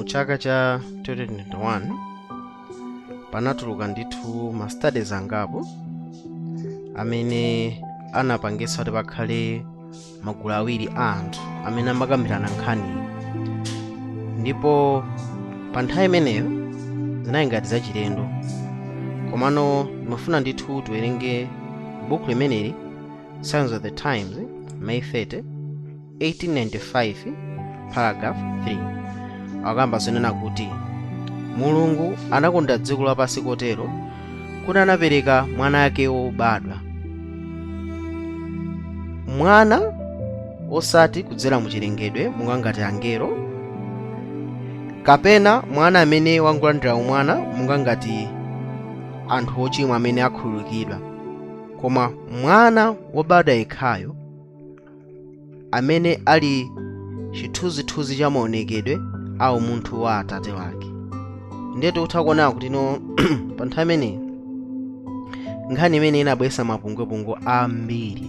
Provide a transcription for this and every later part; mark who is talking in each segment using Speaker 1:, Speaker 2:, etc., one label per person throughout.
Speaker 1: chaka cha 2021 panatuluka ndithu ma studies angapo amene anapangisa kuti pakhale magulu awiri a anthu amene amakambirana nkhani, ndipo pa nthawi imeneyo zinali ngati zachilendo. Komano ndimafuna ndithu tiwerenge buku limeneli Signs of the Times, May 30, 1895, paragraph 3. Akamba zonena kuti Mulungu anakonda dziko lapansi kotero kuti anapereka mwana wake wobadwa, mwana osati kudzera mu chilengedwe monga ngati angelo, kapena mwana amene wangolandira umwana monga ngati anthu ochimwa amene akhululukidwa, koma mwana wobadwa yekhayo amene ali chithunzithunzi cha maonekedwe au munthu wa Atate wake. Ndiye tikutha kuona kuti pa nthawi imeneyi nkhani imene inabweretsa mapungwepungwe ambiri,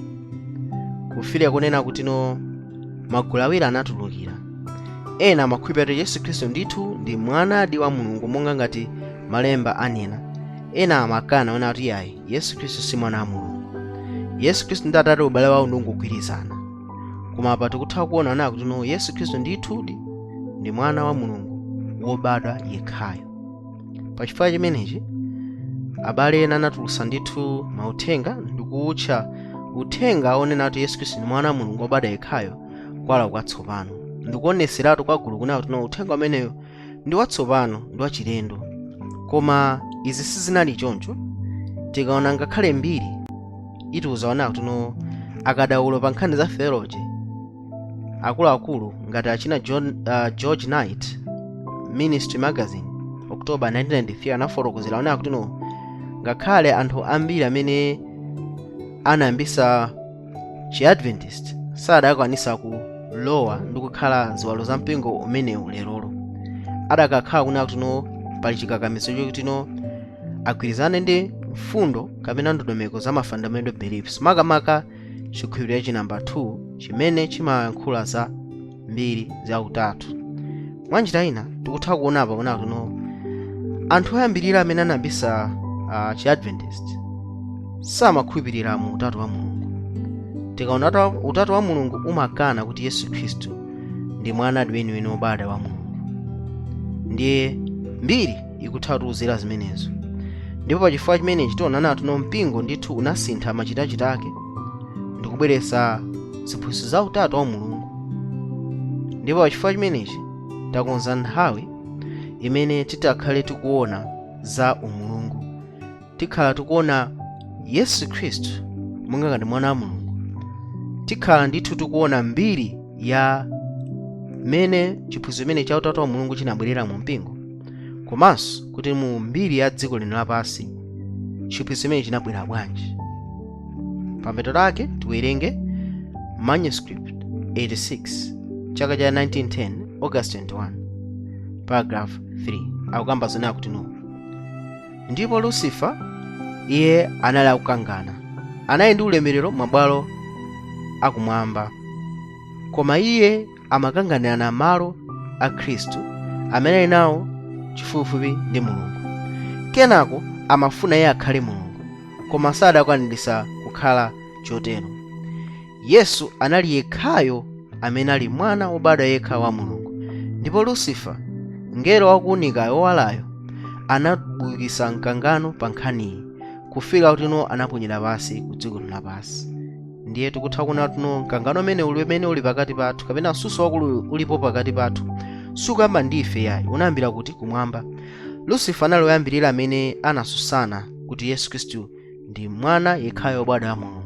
Speaker 1: kufika kunena kuti magulu awiri anatulukira. Ena amakhulupirira kuti Yesu Khristu ndithu ndi mwanadi wa Mulungu monga ngati malemba anena. Ena amakana ona kuti ayi, Yesu Khristu si mwana wa Mulungu, Yesu Khristu ndi Atate ubale wawo ndikugwirizana. Koma apa tikutha kuona kuti Yesu Khristu ndithu ndi mwana wa Mulungu wobadwa yekhayo. Pachifukwa chimenechi abale ena anatulutsa ndithu mauthenga ndikuutcha uthenga onena kuti Yesu Khristu ndi mwana wa Mulungu wobadwa yekhayo kwala kwatsopano. Ndikuoneseratu kwa gulu kuna kuti uthenga umeneyo ndi watsopano, ndi wachilendo. Koma izi sizinali choncho. Tikaona ngakhale Mbiri itiuzaona kuti akadaulo pa nkhani za theology akuluakulu ngati achina George Knight, Ministry Magazine, October 1993, anafotokozera ona kuti ngakhale anthu ambiri amene anayambisa chi-Adventist sadakwanisa kulowa ndi kukhala ziwalo za mpingo umenewu lerolo. Adakakhala kuna kuti pali chikakamizo chokuti agwirizane ndi mfundo kapena ndondomeko za fundamental beliefs, makamaka chikhulupiriro cha namba 2 chimene chimayankhula za mbiri za utatu. Mwanjira ina tikutha kuona apa kuna kuti anthu ayambirira amene anayambisa chi-Adventist samakhulupirira mu utatu wa Mulungu. Tikaona utatu wa Mulungu umakana kuti Yesu Khristu ndi mwana weniweni wobadwa wa Mulungu. Ndiye Mbiri ikutha kutiuzira zimenezo. Ndipo pachifukwa chimenechi tionana kuti mpingo ndithu unasintha machitachita ake ndikubweretsa ziphunzitso za utatu wa Mulungu. Ndipo pachifukwa chimenechi takonza nthawi imene titakhale tikuona za umulungu, tikhala tikuona Yesu Khristu monga ngati mwana wa Mulungu, tikhala ndithu tikuona mbiri ya mene chiphunzitso imene cha utatu wa Mulungu chinabwerera mu mpingo, komanso kuti mu mbiri ya dziko lino lapansi chiphunzitso imene chinabwera bwanji. Pambeto lake tiwerenge manuscript 86 chaka cha 1910, August 21, paragraph 3. Akukamba zonena kuti ndipo Lucifer iye anali akukangana, anali ndi ulemerero mabwalo akumwamba, koma iye amakanganirana malo a Khristu amene ali nawo chifupifupi ndi Mulungu. Kenako amafuna iye akhale Mulungu, koma sadakwanirisa kukhala chotero. Yesu anali yekhayo amene ali mwana wobadwa yekha wa Mulungu, ndipo Lucifer, ngelo wakuunika wowalayo, anabukisa mkangano pa nkhaniyi kufika kuti anaponyera pansi ku dziko lapansi. Ndiye tikutha kuona kuti mkangano umene uli pakati pathu kapena msuso wakulu ulipo pakati pathu sukuyamba ndife yayi, unayambira kuti kumwamba. Lucifer anali woyambirira amene anasusana kuti Yesu Khristu ndi mwana yekhayo wobadwa wa Mulungu.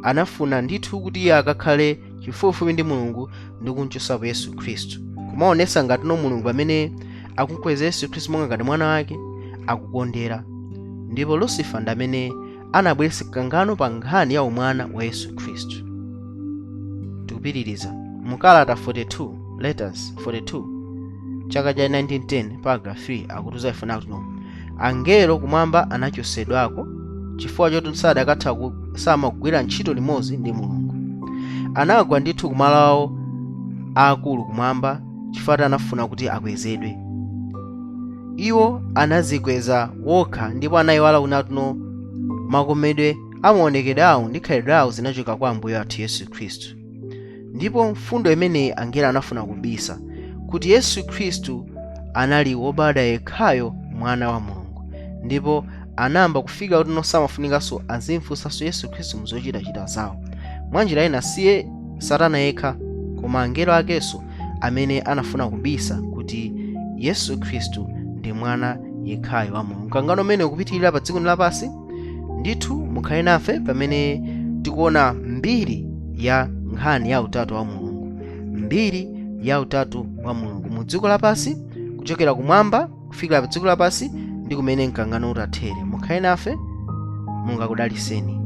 Speaker 1: Anafuna ndithu kuti iye akakhale chifupifupi ndi Mulungu ndi kumchosapo Yesu Khristu, kumaonesa ngati Mulungu amene akukweza Yesu Khristu monga ngati mwana wake akukondera. Ndipo Lucifer ndi amene anabweretsa mkangano pa nkhani ya umwana wa Yesu Khristu. Tikupitiriza mukalata 42, letters 42 chaka cha 1910, paragraph 3, akutiuza ifuna kuti angelo kumwamba anachosedwako chifukwa choti sadakatha samagwira ntchito limodzi ndi Mulungu. Anagwa ndithu kumalo awo akulu kumwamba chifukwa anafuna kuti akwezedwe. Iwo anazikweza wokha ndipo anayiwala kuti makomedwe amaonekedwe awo ndi khalidwe awo zinachoka kwa Ambuye athu Yesu Khristu. Ndipo mfundo imeneyi angelo anafuna kubisa kuti Yesu Khristu anali wobadwa yekhayo mwana wa Mulungu, ndipo anayamba kufika kuti samafunikanso azimfunsanso Yesu Khristu mzochitachita zawo. Mwanjira ina siye Satana yekha koma angelo akenso amene anafuna kubisa kuti Yesu Khristu ndi mwana yekhayo wa Mulungu. Mkangano umene ukupitirira pa dziko lapansi, ndithu mukhale nafe pamene tikuona mbiri ya nkhani ya utatu wa Mulungu, mbiri ya utatu wa Mulungu mu dziko lapansi, kuchokera kumwamba kufikira pa dziko lapansi ndi kumene mkangano utathere. Mukhale nafe, Mulungu akudaliseni.